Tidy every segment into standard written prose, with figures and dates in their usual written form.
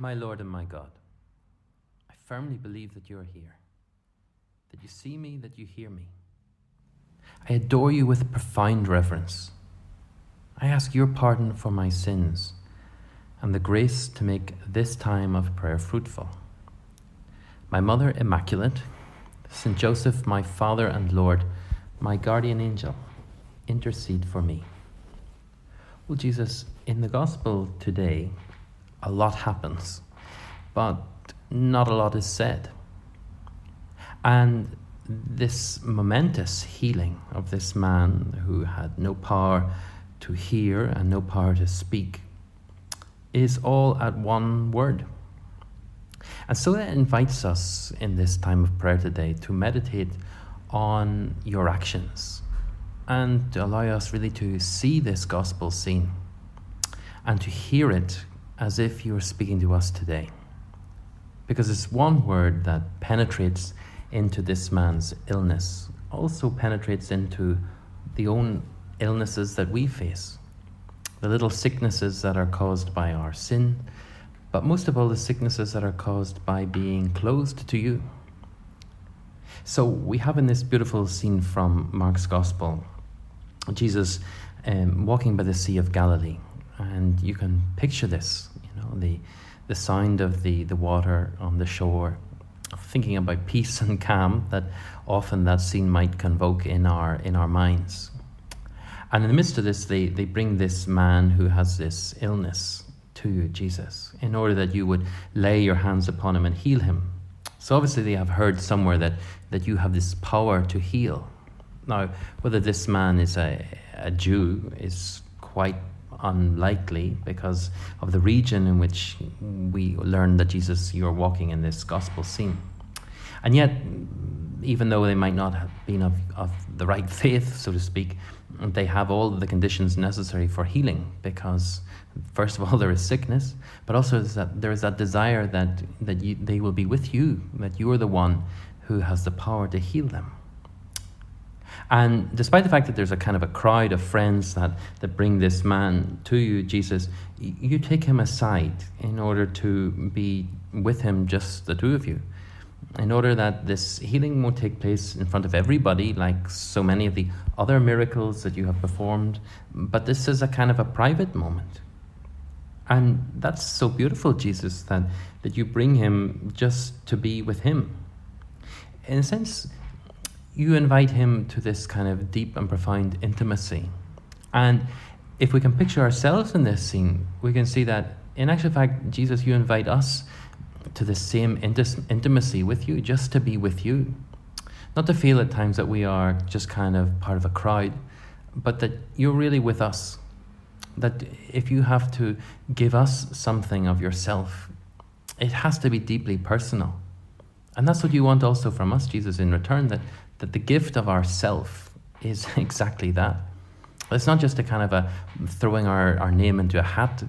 My Lord and my God, I firmly believe that you are here, that you see me, that you hear me. I adore you with profound reverence. I ask your pardon for my sins and the grace to make this time of prayer fruitful. My Mother Immaculate, Saint Joseph, my Father and Lord, my guardian angel, intercede for me. Well, Jesus, in the Gospel today, a lot happens, but not a lot is said. And this momentous healing of this man who had no power to hear and no power to speak is all at one word. And so it invites us in this time of prayer today to meditate on your actions and to allow us really to see this gospel scene and to hear it as if you were speaking to us today. Because it's one word that penetrates into this man's illness, also penetrates into the own illnesses that we face, the little sicknesses that are caused by our sin, but most of all the sicknesses that are caused by being closed to you. So we have in this beautiful scene from Mark's Gospel, Jesus walking by the Sea of Galilee, and you can picture this, the sound of the water on the shore, thinking about peace and calm that often that scene might convoke in our minds. And in the midst of this, they bring this man who has this illness to you, Jesus, in order that you would lay your hands upon him and heal him. So obviously they have heard somewhere that you have this power to heal. Now, whether this man is a Jew is quite unlikely because of the region in which we learn that Jesus, you're walking in this gospel scene. And yet, even though they might not have been of the right faith, so to speak, they have all the conditions necessary for healing, because first of all there is sickness, but also there is that desire that they will be with you, that you are the one who has the power to heal them. And despite the fact that there's a kind of a crowd of friends that bring this man to you, Jesus, you take him aside in order to be with him, just the two of you, in order that this healing won't take place in front of everybody like so many of the other miracles that you have performed, but this is a kind of a private moment. And that's so beautiful, Jesus, that you bring him just to be with him. In a sense, you invite him to this kind of deep and profound intimacy. And if we can picture ourselves in this scene, we can see that in actual fact, Jesus, you invite us to the same intimacy with you, just to be with you. Not to feel at times that we are just kind of part of a crowd, but that you're really with us. That if you have to give us something of yourself, it has to be deeply personal. And that's what you want also from us, Jesus, in return, that the gift of ourself is exactly that. It's not just a kind of a throwing our name into a hat,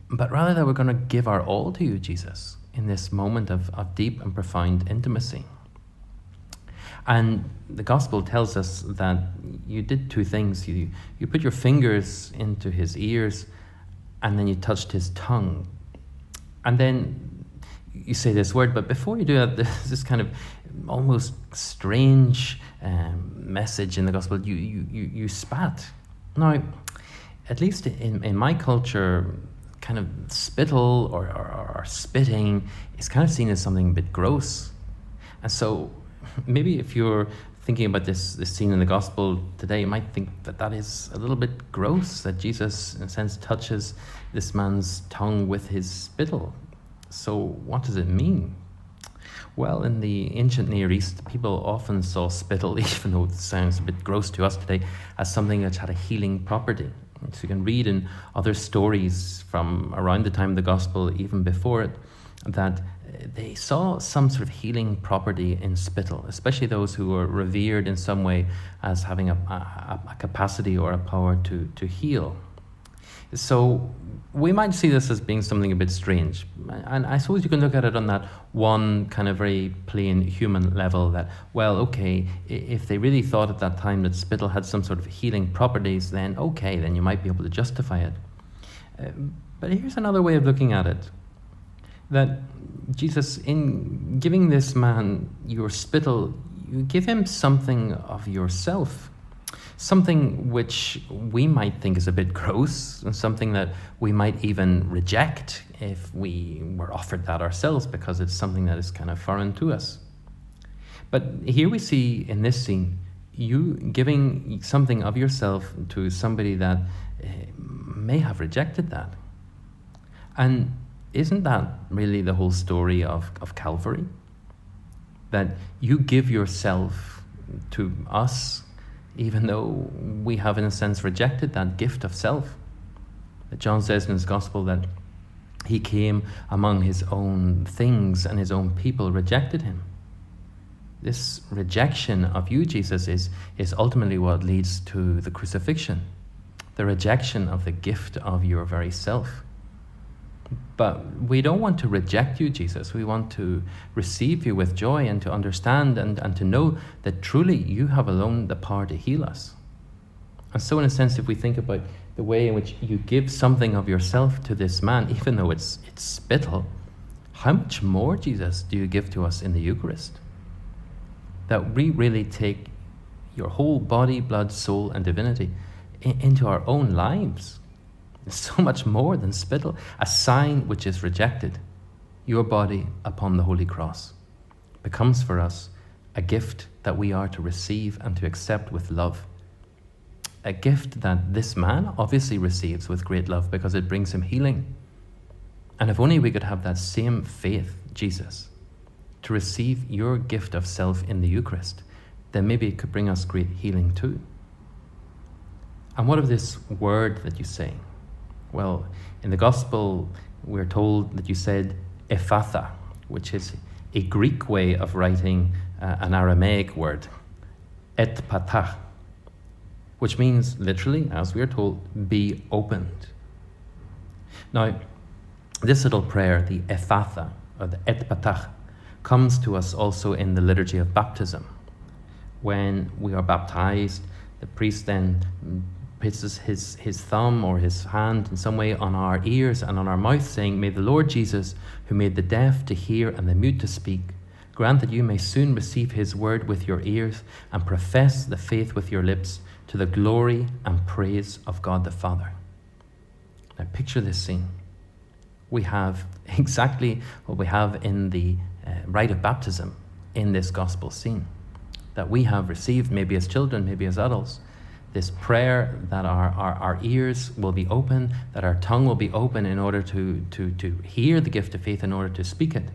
but rather that we're going to give our all to you, Jesus, in this moment of deep and profound intimacy. And the gospel tells us that you did two things. You put your fingers into his ears, and then you touched his tongue. And then you say this word, but before you do that, there's this kind of almost strange message in the gospel. You spat. Now, at least in my culture, kind of spittle or spitting is kind of seen as something a bit gross. And so maybe if you're thinking about this scene in the gospel today, you might think that is a little bit gross, that Jesus, in a sense, touches this man's tongue with his spittle. So what does it mean? Well, in the ancient Near East, people often saw spittle, even though it sounds a bit gross to us today, as something that had a healing property. So you can read in other stories from around the time of the gospel, even before it, that they saw some sort of healing property in spittle, especially those who were revered in some way as having a capacity or a power to heal. So we might see this as being something a bit strange. And I suppose you can look at it on that one kind of very plain human level that, well, okay, if they really thought at that time that spittle had some sort of healing properties, then okay, then you might be able to justify it. But here's another way of looking at it. That Jesus, in giving this man your spittle, you give him something of yourself, something which we might think is a bit gross, and something that we might even reject if we were offered that ourselves, because it's something that is kind of foreign to us. But here we see in this scene, you giving something of yourself to somebody that may have rejected that. And isn't that really the whole story of Calvary? That you give yourself to us, even though we have, in a sense, rejected that gift of self. That John says in his gospel that he came among his own things and his own people rejected him. This rejection of you, Jesus, is ultimately what leads to the crucifixion, the rejection of the gift of your very self. But we don't want to reject you, Jesus. We want to receive you with joy and to understand and to know that truly you have alone the power to heal us. And so in a sense, if we think about the way in which you give something of yourself to this man, even though it's spittle, how much more, Jesus, do you give to us in the Eucharist? That we really take your whole body, blood, soul, and divinity into our own lives. So much more than spittle, a sign which is rejected. Your body upon the holy cross becomes for us a gift that we are to receive and to accept with love. A gift that this man obviously receives with great love because it brings him healing. And if only we could have that same faith, Jesus, to receive your gift of self in the Eucharist, then maybe it could bring us great healing too. And what of this word that you say? Well, in the Gospel, we're told that you said Ephphatha, which is a Greek way of writing an Aramaic word, Ephphatha, which means literally, as we are told, be opened. Now, this little prayer, the Ephphatha, or the Ephphatha, comes to us also in the liturgy of baptism. When we are baptized, the priest then puts his thumb or his hand in some way on our ears and on our mouth, saying, "May the Lord Jesus, who made the deaf to hear and the mute to speak, grant that you may soon receive his word with your ears and profess the faith with your lips, to the glory and praise of God the Father." Now picture this scene. We have exactly what we have in the rite of baptism in this gospel scene, that we have received, maybe as children, maybe as adults, this prayer that our ears will be open, that our tongue will be open in order to hear the gift of faith, in order to speak it.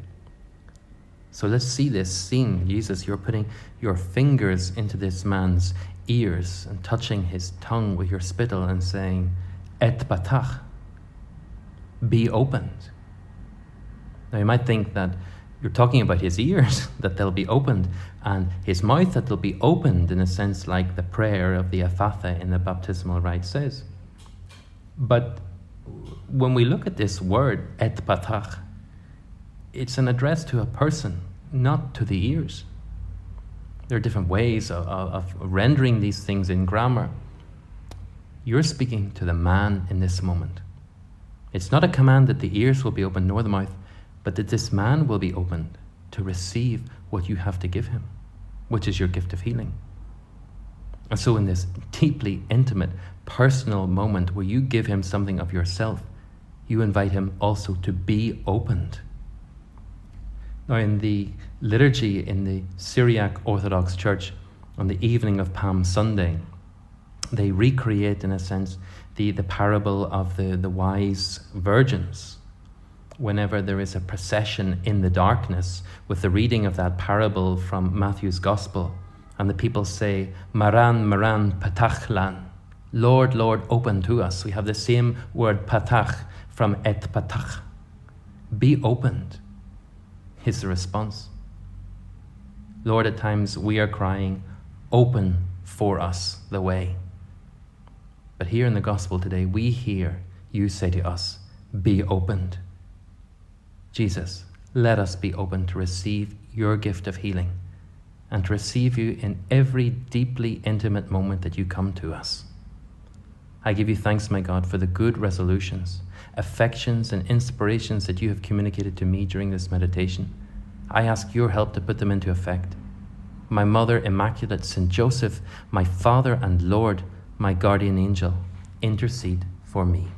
So let's see this scene. Jesus, you're putting your fingers into this man's ears and touching his tongue with your spittle and saying, Ephphatha, be opened. Now you might think that you're talking about his ears, that they'll be opened, and his mouth that will be opened, in a sense like the prayer of the Ephphatha in the baptismal rite says. But when we look at this word, Ephphatha, it's an address to a person, not to the ears. There are different ways of rendering these things in grammar. You're speaking to the man in this moment. It's not a command that the ears will be opened nor the mouth, but that this man will be opened to receive what you have to give him, which is your gift of healing. And so in this deeply intimate, personal moment where you give him something of yourself, you invite him also to be opened. Now in the liturgy in the Syriac Orthodox Church, on the evening of Palm Sunday, they recreate, in a sense, the parable of the wise virgins. Whenever there is a procession in the darkness with the reading of that parable from Matthew's Gospel, and the people say, Maran, Maran, patach lan, Lord, Lord, open to us. We have the same word patach from Ephphatha. Be opened, is the response. Lord, at times we are crying, open for us the way. But here in the Gospel today, we hear you say to us, be opened. Jesus, let us be open to receive your gift of healing and to receive you in every deeply intimate moment that you come to us. I give you thanks, my God, for the good resolutions, affections, and inspirations that you have communicated to me during this meditation. I ask your help to put them into effect. My Mother Immaculate, St. Joseph, my Father and Lord, my guardian angel, intercede for me.